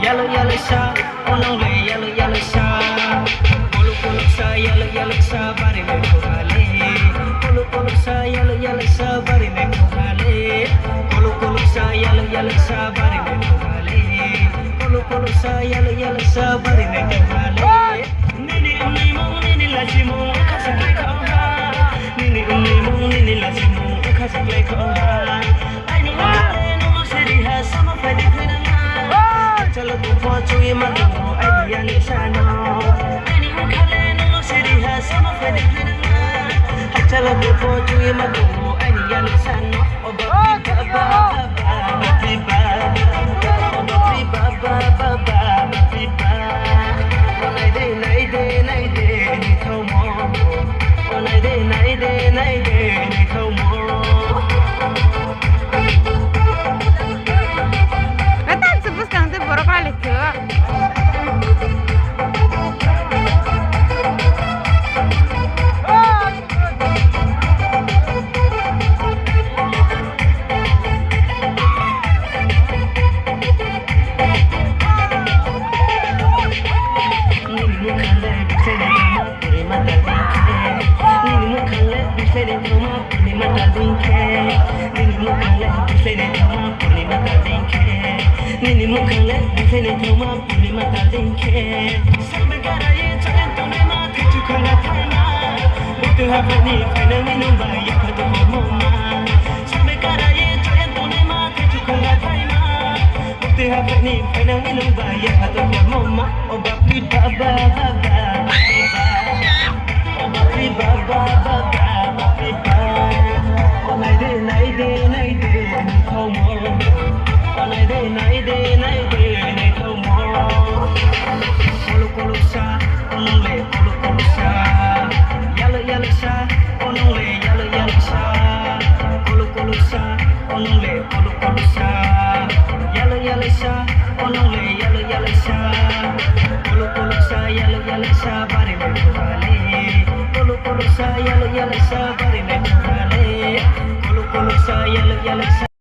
yellow yellow sa onole yellow yellow sa kolu sa yellow sa bari me khale kolu sa yellow sa bari me khale kolu sa yellow sa bari me khale kolu sa yellow sa bari me khale nini mo nini la chimo khasa play ko nini mo nini la chimo khasa play ko ani ma no seri ha sama fadi khina chalo tu phochu ye ma tu ai ya ni sano ani ma khale no seri ha sama fadi khina chalo tu phochu ye ma tu ai ya ni sano oba ba nini mukhale bifene thoma puli mata dinke sabe garaye chalen tone ma khichu khana thana bitu hapani phane minu ba yakatu moma sabe garaye chalen tone ma khichu khana thana bitu hapani phane minu ba yakatu moma obapi baba baba obapi baba baba baba onai de nai de thomo Nay de nay thâu mo kolu sa onole kolu sa yellow sa onole yellow sa kolu sa onole kolu sa yellow sa onole yellow sa kolu sa yellow sa bari me khale kolu sa yellow sa bari me khale kolu sa yellow sa